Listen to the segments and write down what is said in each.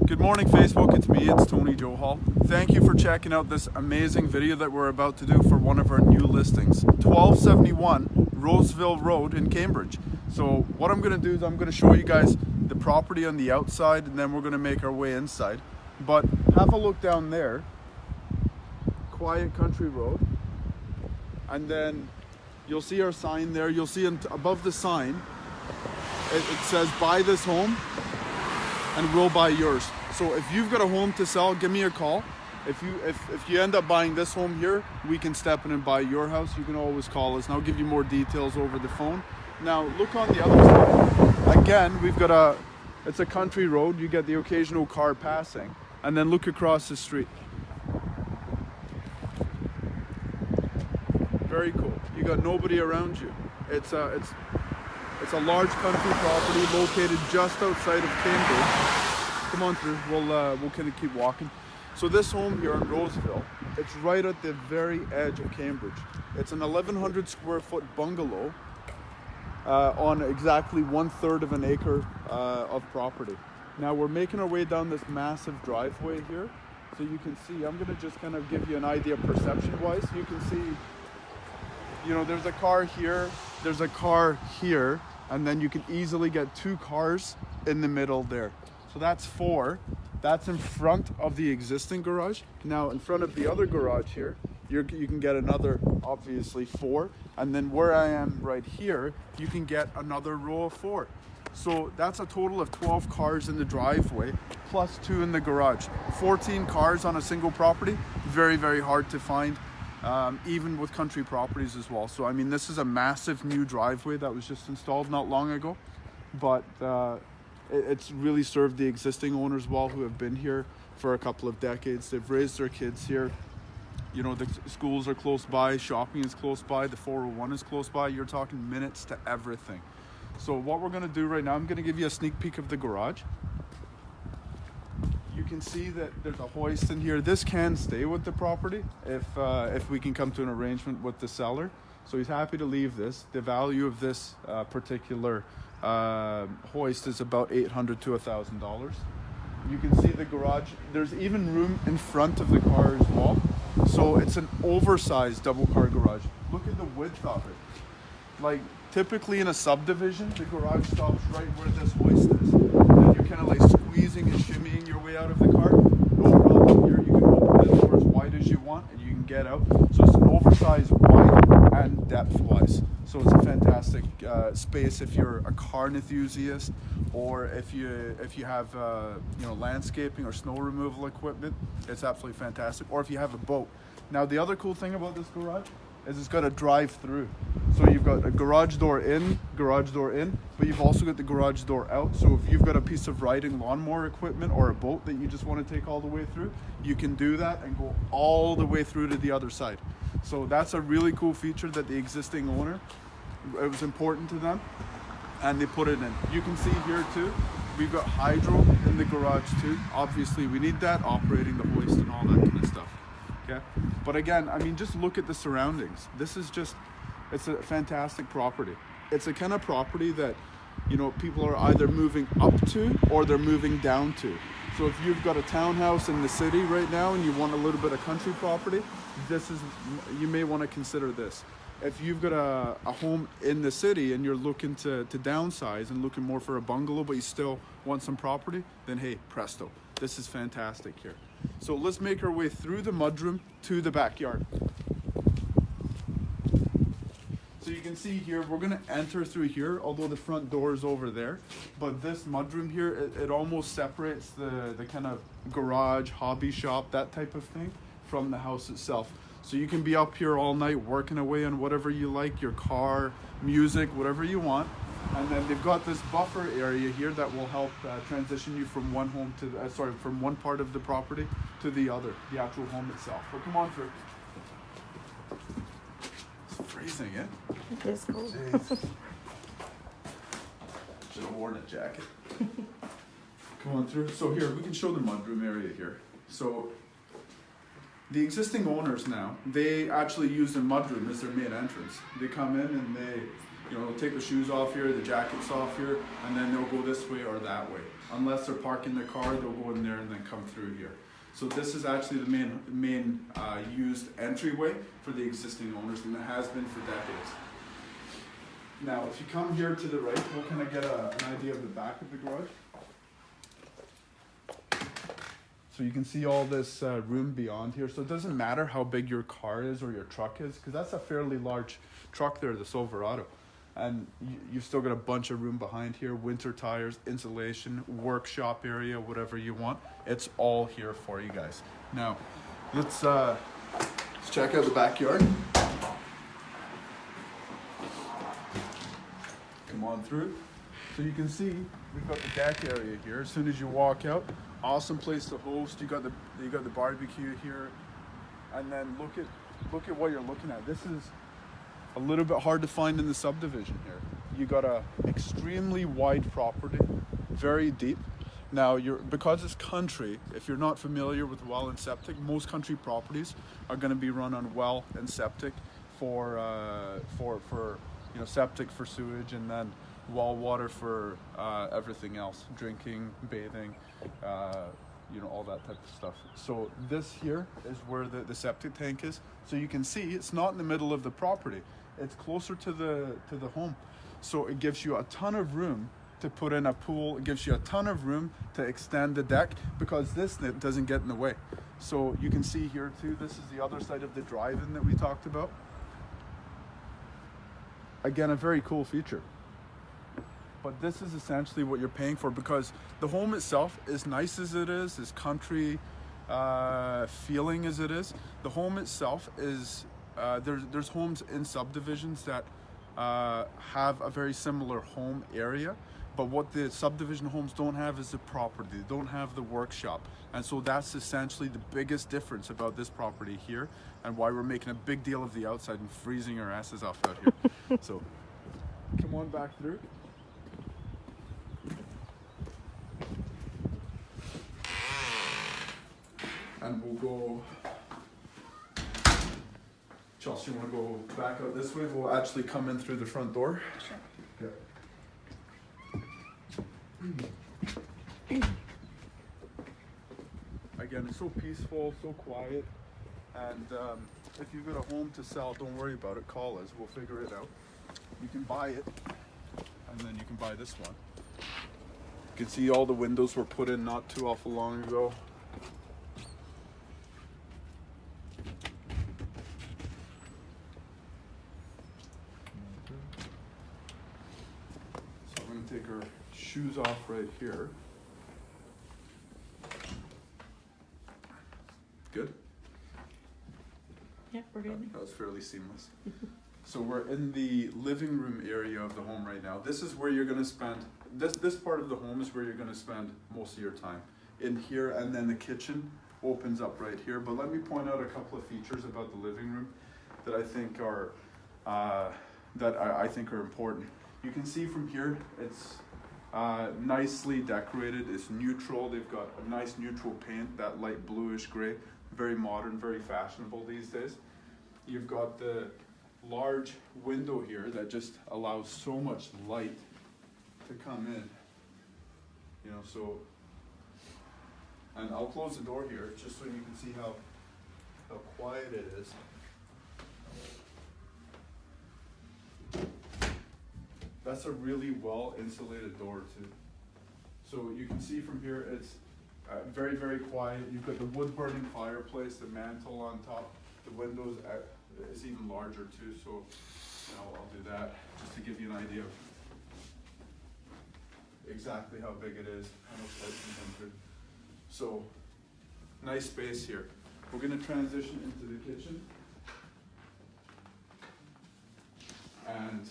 Good morning, Facebook. It's me, it's Tony Johal. Thank you for checking out this amazing video that we're about to do for one of our new listings. 1271 Roseville Road in Cambridge. So what I'm going to do is I'm going to show you guys the property on the outside, and then we're going to make our way inside. But have a look down there. Quiet country road. And then you'll see our sign there. You'll see above the sign, it says buy this home and we'll buy yours. So if you've got a home to sell, give me a call. If you end up buying this home here, we can step in and buy your house. You can always call us and I'll give you more details over the phone. Now look on the other side. Again, we've got it's a country road. You get the occasional car passing. And then look across the street. Very cool. You got nobody around you. It's a large country property located just outside of Cambridge. Come on through. We'll kind of keep walking. So this home here in Roseville, it's right at the very edge of Cambridge. It's an 1,100 square foot bungalow on exactly 1/3 of an acre of property. Now we're making our way down this massive driveway here. So you can see, I'm going to just kind of give you an idea perception-wise. You can see, you know, there's a car here, there's a car here, and then you can easily get 2 cars in the middle there. So that's 4. That's in front of the existing garage. Now in front of the other garage here, you can get another, obviously 4. And then where I am right here, you can get another row of 4. So that's a total of 12 cars in the driveway, plus 2 in the garage. 14 cars on a single property, very, very hard to find. Even with country properties as well. So I mean, this is a massive new driveway that was just installed not long ago, but it's really served the existing owners well, who have been here for a couple of decades. They've raised their kids here. You know, the schools are close by, shopping is close by, the 401 is close by. You're talking minutes to everything. So what we're going to do right now, I'm going to give you a sneak peek of the garage. You can see that there's a hoist in here. This can stay with the property if we can come to an arrangement with the seller. So he's happy to leave this. The value of this particular hoist is about $800 to $1,000. You can see the garage. There's even room in front of the car as well. So it's an oversized double car garage. Look at the width of it. Like typically in a subdivision, the garage stops right where this hoist is. And you're kind of like squeezing and shimmying your way out of the car. No problem here. You can open the door as wide as you want and you can get out. So it's an oversized wide and depth wise. So it's a fantastic space if you're a car enthusiast, or if you have you know, landscaping or snow removal equipment. It's absolutely fantastic. Or if you have a boat. Now the other cool thing about this garage is it's got a drive-through. So you've got a garage door in, but you've also got the garage door out. So if you've got a piece of riding lawnmower equipment or a boat that you just want to take all the way through, you can do that and go all the way through to the other side. So that's a really cool feature that the existing owner, it was important to them, and they put it in. You can see here too, we've got hydro in the garage too. Obviously we need that, operating the hoist and all that kind of stuff. Okay, but again, I mean, just look at the surroundings. This is just, it's a fantastic property. It's a kind of property that, you know, people are either moving up to or they're moving down to. So if you've got a townhouse in the city right now and you want a little bit of country property, you may want to consider this. If you've got a home in the city and you're looking to downsize and looking more for a bungalow, but you still want some property, then hey, presto. This is fantastic here. So let's make our way through the mudroom to the backyard. So you can see here, we're gonna enter through here, although the front door is over there. But this mudroom here, it almost separates the kind of garage, hobby shop, that type of thing, from the house itself. So you can be up here all night working away on whatever you like, your car, music, whatever you want. And then they've got this buffer area here that will help transition you from one home to from one part of the property to the other, the actual home itself. So come on through. It's freezing, eh? It is cool. Should have worn a jacket. Come on through. So here, we can show the mudroom area here. So the existing owners now, they actually use the mudroom as their main entrance. They come in and You know, they'll take the shoes off here, the jackets off here, and then they'll go this way or that way. Unless they're parking their car, they'll go in there and then come through here. So this is actually the main used entryway for the existing owners, and it has been for decades. Now, if you come here to the right, we'll kind of get an idea of the back of the garage. So you can see all this room beyond here. So it doesn't matter how big your car is or your truck is, because that's a fairly large truck there, the Silverado. And you've still got a bunch of room behind here, winter tires, insulation, workshop area, whatever you want. It's all here for you guys. Now, let's check out the backyard. Come on through. So you can see we've got the deck area here. As soon as you walk out, awesome place to host. You got the barbecue here, and then look at what you're looking at. This is a little bit hard to find in the subdivision here. You got a extremely wide property, very deep. Now, because it's country, if you're not familiar with well and septic, most country properties are going to be run on well and septic for septic for sewage, and then well water for everything else, drinking, bathing, all that type of stuff. So this here is where the septic tank is. So you can see it's not in the middle of the property. It's closer to the home. So it gives you a ton of room to put in a pool. It gives you a ton of room to extend the deck, because this doesn't get in the way. So you can see here too, this is the other side of the drive-in that we talked about. Again, a very cool feature. But this is essentially what you're paying for, because the home itself, as nice as it is, as country feeling as it is, the home itself is, there's homes in subdivisions that have a very similar home area, but what the subdivision homes don't have is the property. They don't have the workshop. And so that's essentially the biggest difference about this property here, and why we're making a big deal of the outside and freezing our asses off out here. So come on back through. And we'll go, Chelsea, you want to go back out this way? We'll actually come in through the front door. Sure. Yeah. Again, it's so peaceful, so quiet. And if you've got a home to sell, don't worry about it. Call us. We'll figure it out. You can buy it, and then you can buy this one. You can see all the windows were put in not too awful long ago. Take our shoes off right here. Good? Yeah, we're good. That was fairly seamless. So we're in the living room area of the home right now. This is where you're going to spend, this part of the home is where you're going to spend most of your time. In here, and then the kitchen opens up right here. But let me point out a couple of features about the living room that I think are important. You can see from here, it's nicely decorated. It's neutral. They've got a nice neutral paint, that light bluish gray. Very modern, very fashionable these days. You've got the large window here that just allows so much light to come in. And I'll close the door here just so you can see how quiet it is. That's a really well insulated door too. So you can see from here, it's very, very quiet. You've got the wood burning fireplace, the mantle on top. The windows is even larger too, so I'll do that just to give you an idea of exactly how big it is, how much light can come through. So, nice space here. We're going to transition into the kitchen. And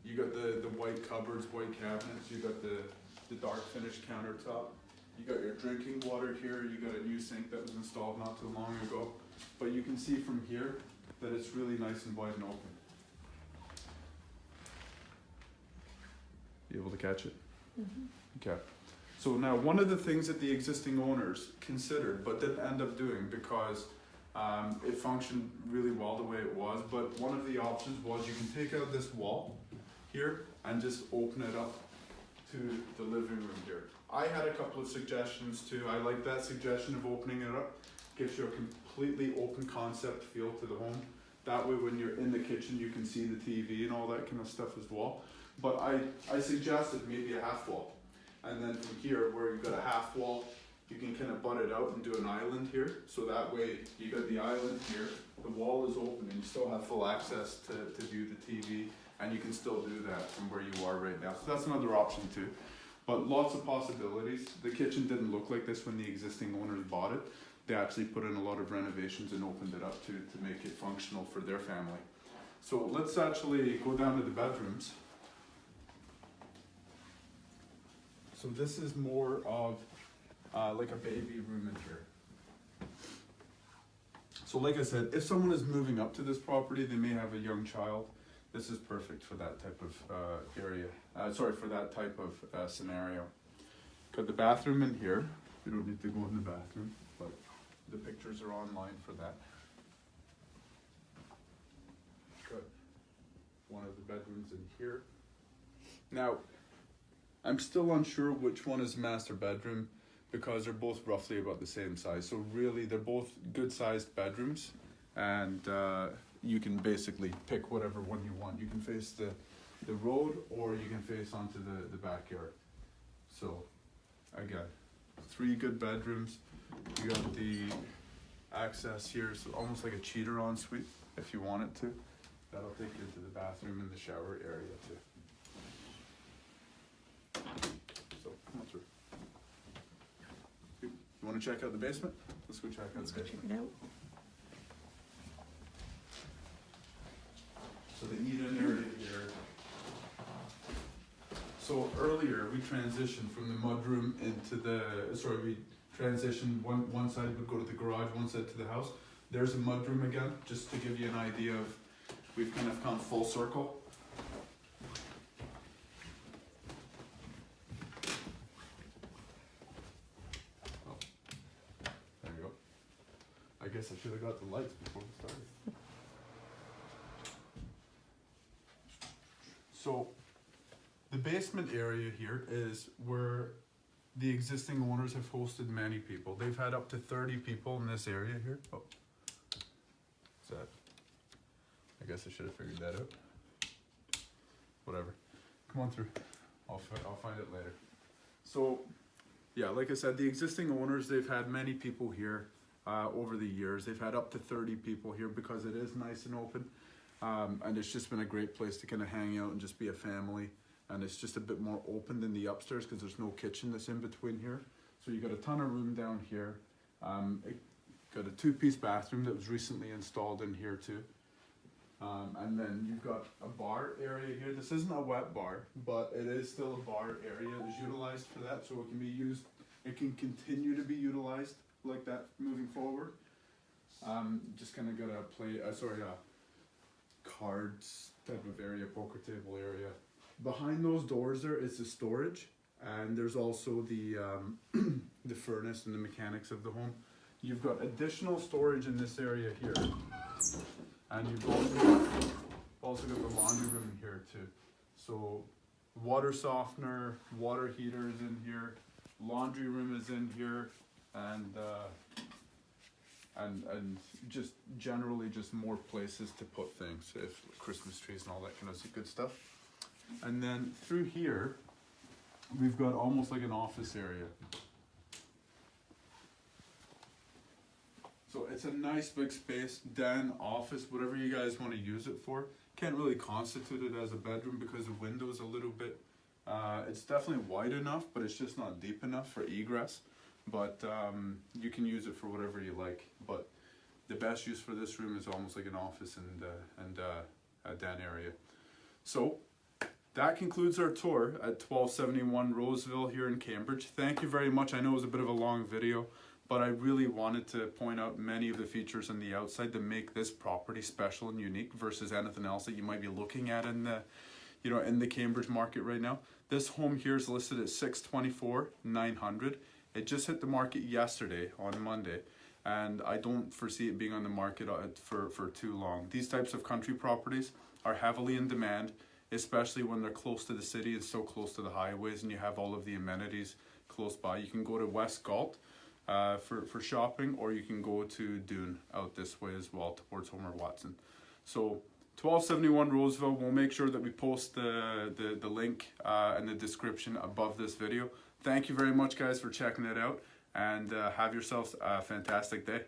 you got the white cupboards, white cabinets, you got the dark finished countertop. You got your drinking water here, you got a new sink that was installed not too long ago. But you can see from here that it's really nice and wide and open. You able to catch it? Mm-hmm. Okay. So now one of the things that the existing owners considered but didn't end up doing because it functioned really well the way it was, but one of the options was you can take out this wall here and just open it up to the living room here. I had a couple of suggestions too. I like that suggestion of opening it up. Gives you a completely open concept feel to the home. That way when you're in the kitchen you can see the TV and all that kind of stuff as well. But I suggested maybe a half wall. And then from here where you've got a half wall, you can kind of butt it out and do an island here. So that way you got the island here, the wall is open and you still have full access to view the TV, and you can still do that from where you are right now. So that's another option too. But lots of possibilities. The kitchen didn't look like this when the existing owners bought it. They actually put in a lot of renovations and opened it up to make it functional for their family. So let's actually go down to the bedrooms. So this is more of like a baby room in here. So like I said, if someone is moving up to this property, they may have a young child. This is perfect for that type of area. For that type of scenario. Got the bathroom in here. You don't need to go in the bathroom, but the pictures are online for that. Got one of the bedrooms in here. Now, I'm still unsure which one is master bedroom because they're both roughly about the same size. So really, they're both good sized bedrooms, and you can basically pick whatever one you want. You can face the road or you can face onto the backyard. So again, 3 good bedrooms. You got the access here, so almost like a cheater ensuite if you want it to. That'll take you into the bathroom and the shower area too. So come on through. You want to check out the basement? Let's go check out the basement. Check it out. So the eat-in area here. So earlier we transitioned from the mudroom into we transitioned one side would go to the garage, one side to the house. There's a mudroom again, just to give you an idea of, we've kind of come full circle. Oh, there you go. I guess I should have got the lights before we started. So the basement area here is where the existing owners have hosted many people. They've had up to 30 people in this area here. Oh, is that? I guess I should have figured that out. Whatever. Come on through. I'll find it later. So, yeah, like I said, the existing owners, they've had many people here over the years. They've had up to 30 people here because it is nice and open. And it's just been a great place to kind of hang out and just be a family. And it's just a bit more open than the upstairs because there's no kitchen that's in between here. So you got a ton of room down here. Got a 2-piece bathroom that was recently installed in here too. And then you've got a bar area here. This isn't a wet bar, but it is still a bar area that is utilized for that. So it can be used, it can continue to be utilized like that moving forward. Just kind of got a cards type of area, poker table area. Behind those doors there is the storage, and there's also the the furnace and the mechanics of the home. You've got additional storage in this area here, and you've also got the laundry room in here too. So water softener, water heater is in here, laundry room is in here, and just generally just more places to put things, if Christmas trees and all that kind of good stuff. And then through here, we've got almost like an office area. So it's a nice big space, den, office, whatever you guys want to use it for. Can't really constitute it as a bedroom because the window's a little bit, it's definitely wide enough, but it's just not deep enough for egress. But you can use it for whatever you like. But the best use for this room is almost like an office and a den area. So that concludes our tour at 1271 Roseville here in Cambridge. Thank you very much. I know it was a bit of a long video, but I really wanted to point out many of the features on the outside that make this property special and unique versus anything else that you might be looking at in the Cambridge market right now. This home here is listed at $624,900. It just hit the market yesterday on Monday, and I don't foresee it being on the market for too long. These types of country properties are heavily in demand, especially when they're close to the city and so close to the highways, and you have all of the amenities close by. You can go to West Galt for shopping, or you can go to Dune out this way as well towards Homer Watson. So 1271 Roseville. We'll make sure that we post the link in the description above this video. Thank you very much, guys, for checking it out, and have yourselves a fantastic day.